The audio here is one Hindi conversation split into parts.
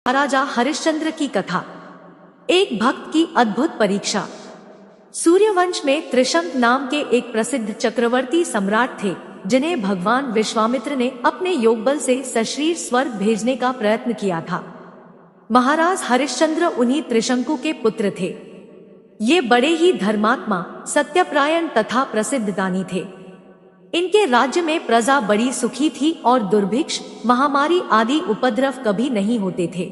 महाराजा हरिश्चंद्र की कथा। एक भक्त की अद्भुत परीक्षा। सूर्यवंश में त्रिशंक नाम के एक प्रसिद्ध चक्रवर्ती सम्राट थे, जिन्हें भगवान विश्वामित्र ने अपने योगबल से सशरीर स्वर्ग भेजने का प्रयत्न किया था। महाराज हरिश्चंद्र उन्हीं त्रिशंकु के पुत्र थे। ये बड़े ही धर्मात्मा, सत्यपरायण तथा प्रसिद्ध दानी थे। इनके राज्य में प्रजा बड़ी सुखी थी और दुर्भिक्ष, महामारी आदि उपद्रव कभी नहीं होते थे।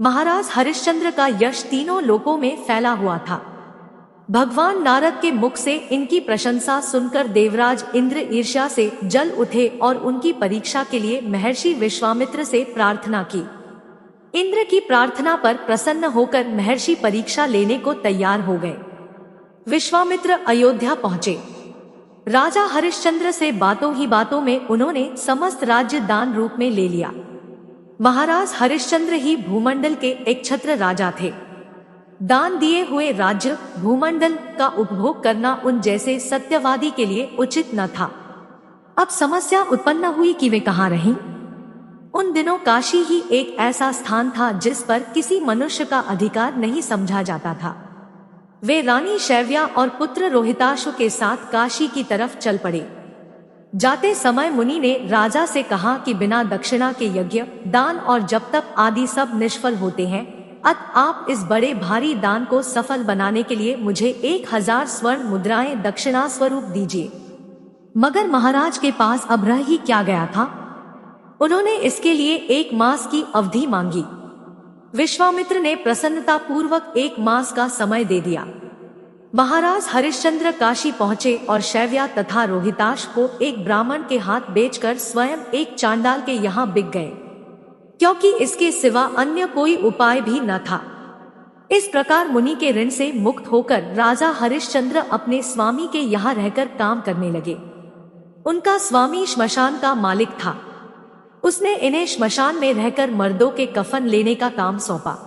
महाराज हरिश्चंद्र का यश तीनों लोकों में फैला हुआ था। भगवान नारद के मुख से इनकी प्रशंसा सुनकर देवराज इंद्र ईर्ष्या से जल उठे और उनकी परीक्षा के लिए महर्षि विश्वामित्र से प्रार्थना की। इंद्र की प्रार्थना पर प्रसन्न होकर महर्षि परीक्षा लेने को तैयार हो गए। विश्वामित्र अयोध्या पहुंचे। राजा हरिश्चंद्र से बातों ही बातों में उन्होंने समस्त राज्य दान रूप में ले लिया। महाराज हरिश्चंद्र ही भूमंडल के एक छत्र राजा थे। दान दिए हुए राज्य भूमंडल का उपभोग करना उन जैसे सत्यवादी के लिए उचित न था। अब समस्या उत्पन्न हुई कि वे कहाँ रहें। उन दिनों काशी ही एक ऐसा स्थान था जिस पर किसी मनुष्य का अधिकार नहीं समझा जाता था। वे रानी शैव्या और पुत्र रोहिताशु के साथ काशी की तरफ चल पड़े। जाते समय मुनि ने राजा से कहा कि बिना दक्षिणा के यज्ञ, दान और जप तप आदि सब निष्फल होते हैं। अतः आप इस बड़े भारी दान को सफल बनाने के लिए मुझे 1000 स्वर्ण मुद्राएं दक्षिणा स्वरूप दीजिए। मगर महाराज के पास अब रह ही क्या गया था। उन्होंने इसके लिए 1 मास की अवधि मांगी। विश्वामित्र ने प्रसन्नता पूर्वक 1 मास का समय दे दिया। महाराज हरिश्चंद्र काशी पहुंचे और शैव्या तथा रोहिताश को एक ब्राह्मण के हाथ बेचकर स्वयं एक चांडाल के यहाँ बिक गए, क्योंकि इसके सिवा अन्य कोई उपाय भी न था। इस प्रकार मुनि के ऋण से मुक्त होकर राजा हरिश्चंद्र अपने स्वामी के यहाँ रहकर काम करने लगे। उनका स्वामी श्मशान का मालिक था। उसने इन्हें श्मशान में रहकर मर्दों के कफन लेने का काम सौंपा।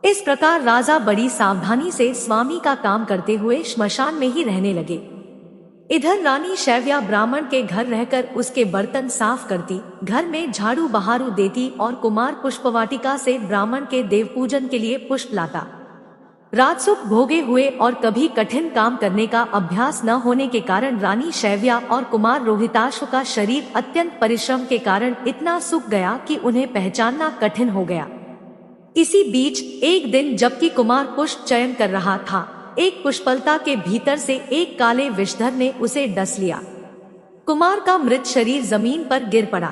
इस प्रकार राजा बड़ी सावधानी से स्वामी का काम करते हुए श्मशान में ही रहने लगे। इधर रानी शैव्या ब्राह्मण के घर रहकर उसके बर्तन साफ करती, घर में झाड़ू बहारू देती और कुमार पुष्पवाटिका से ब्राह्मण के देवपूजन के लिए पुष्प लाता। राजसुख भोगे हुए और कभी कठिन काम करने का अभ्यास न होने के कारण रानी शैव्या और कुमार रोहिताशु का शरीर अत्यंत परिश्रम के कारण इतना सूख गया कि उन्हें पहचानना कठिन हो गया। इसी बीच एक दिन जबकि कुमार पुष्प चयन कर रहा था, एक पुष्पलता के भीतर से एक काले विषधर ने उसे डस लिया। कुमार का मृत शरीर जमीन पर गिर पड़ा।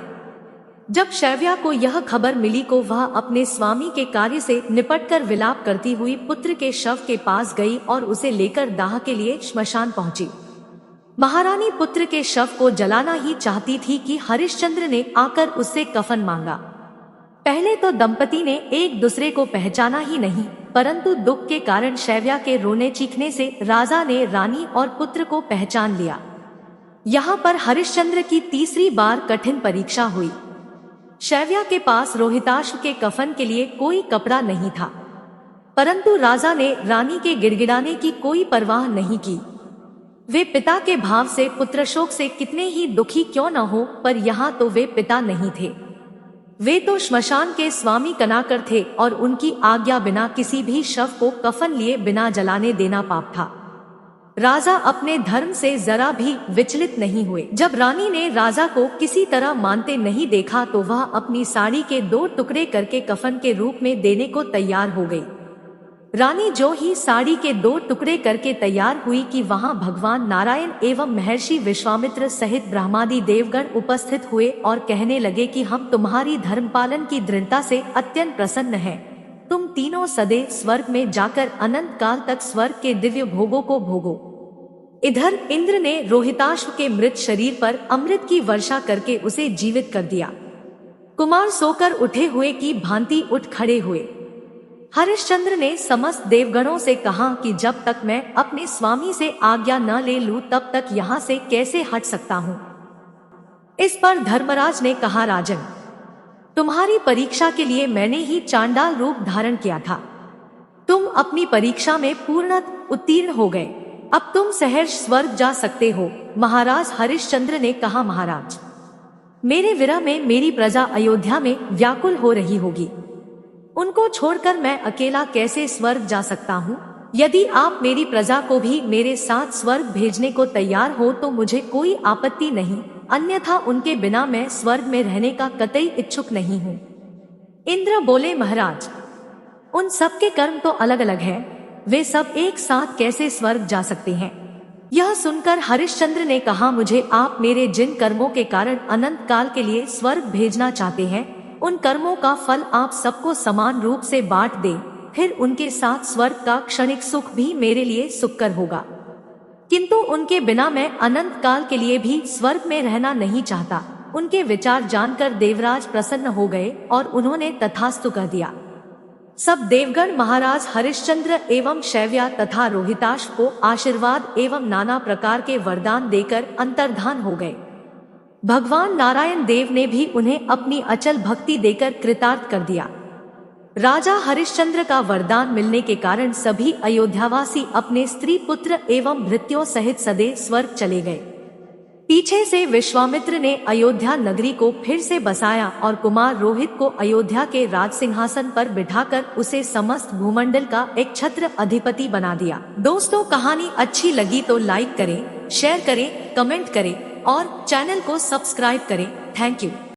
जब शैव्या को यह खबर मिली को वह अपने स्वामी के कार्य से निपटकर विलाप करती हुई पुत्र के शव के पास गई और उसे लेकर दाह के लिए श्मशान पहुंची। महारानी पुत्र के शव को जलाना ही चाहती थी कि हरिश्चंद्र ने आकर उससे कफन मांगा। पहले तो दंपति ने एक दूसरे को पहचाना ही नहीं, परंतु दुख के कारण शैव्या के रोने चीखने से राजा ने रानी और पुत्र को पहचान लिया। यहाँ पर हरिश्चंद्र की तीसरी बार कठिन परीक्षा हुई। शैव्या के पास रोहिताश के कफन के लिए कोई कपड़ा नहीं था, परंतु राजा ने रानी के गिड़गिड़ाने की कोई परवाह नहीं की। वे पिता के भाव से, पुत्र शोक से कितने ही दुखी क्यों न हो, पर यहाँ तो वे पिता नहीं थे। वे तो श्मशान के स्वामी कनाकर थे और उनकी आज्ञा बिना किसी भी शव को कफन लिए बिना जलाने देना पाप था। राजा अपने धर्म से जरा भी विचलित नहीं हुए। जब रानी ने राजा को किसी तरह मानते नहीं देखा तो वह अपनी साड़ी के 2 टुकड़े करके कफन के रूप में देने को तैयार हो गई। रानी जो ही साड़ी के 2 टुकड़े करके तैयार हुई कि वहां भगवान नारायण एवं महर्षि विश्वामित्र सहित ब्रह्मादि देवगण उपस्थित हुए और कहने लगे कि हम तुम्हारी धर्मपालन की दृढ़ता से अत्यंत प्रसन्न हैं। तुम तीनों सदैव स्वर्ग में जाकर अनंत काल तक स्वर्ग के दिव्य भोगों को भोगो। इधर इंद्र ने रोहिताश्व के मृत शरीर पर अमृत की वर्षा करके उसे जीवित कर दिया। कुमार सोकर उठे हुए की भांति उठ खड़े हुए। हरिश्चंद्र ने समस्त देवगणों से कहा कि जब तक मैं अपने स्वामी से आज्ञा न ले लूं तब तक यहाँ से कैसे हट सकता हूँ। इस पर धर्मराज ने कहा, राजन, तुम्हारी परीक्षा के लिए मैंने ही चांडाल रूप धारण किया था। तुम अपनी परीक्षा में पूर्णतः उत्तीर्ण हो गए। अब तुम सहर्ष स्वर्ग जा सकते हो। महाराज हरिश्चंद्र ने कहा, महाराज, मेरे विरह में मेरी प्रजा अयोध्या में व्याकुल हो रही होगी। उनको छोड़कर मैं अकेला कैसे स्वर्ग जा सकता हूँ? यदि आप मेरी प्रजा को भी मेरे साथ स्वर्ग भेजने को तैयार हो तो मुझे कोई आपत्ति नहीं, अन्यथा उनके बिना मैं स्वर्ग में रहने का कतई इच्छुक नहीं हूँ। इंद्र बोले, महाराज, उन सबके कर्म तो अलग अलग है, वे सब एक साथ कैसे स्वर्ग जा सकते हैं? यह सुनकर हरिश्चंद्र ने कहा, मुझे आप मेरे जिन कर्मों के कारण अनंत काल के लिए स्वर्ग भेजना चाहते हैं, उन कर्मों का फल आप सबको समान रूप से बांट दे, फिर उनके साथ स्वर्ग का क्षणिक सुख भी मेरे लिए सुखकर होगा। किंतु उनके बिना मैं अनंत काल के लिए भी स्वर्ग में रहना नहीं चाहता। उनके विचार जानकर देवराज प्रसन्न हो गए और उन्होंने तथास्तु कह दिया। सब देवगण महाराज हरिश्चंद्र एवं शैव्या तथा रोहिताश को आशीर्वाद एवं नाना प्रकार के वरदान देकर अंतर्धान हो गए। भगवान नारायण देव ने भी उन्हें अपनी अचल भक्ति देकर कृतार्थ कर दिया। राजा हरिश्चंद्र का वरदान मिलने के कारण सभी अयोध्यावासी अपने स्त्री पुत्र एवं भृत्यों सहित सदैव स्वर्ग चले गए। पीछे से विश्वामित्र ने अयोध्या नगरी को फिर से बसाया और कुमार रोहित को अयोध्या के राज सिंहासन पर बिठाकर उसे समस्त भूमंडल का एक छत्र अधिपति बना दिया। दोस्तों, कहानी अच्छी लगी तो लाइक करें, शेयर करें, कमेंट करें और चैनल को सब्सक्राइब करें। Thank you.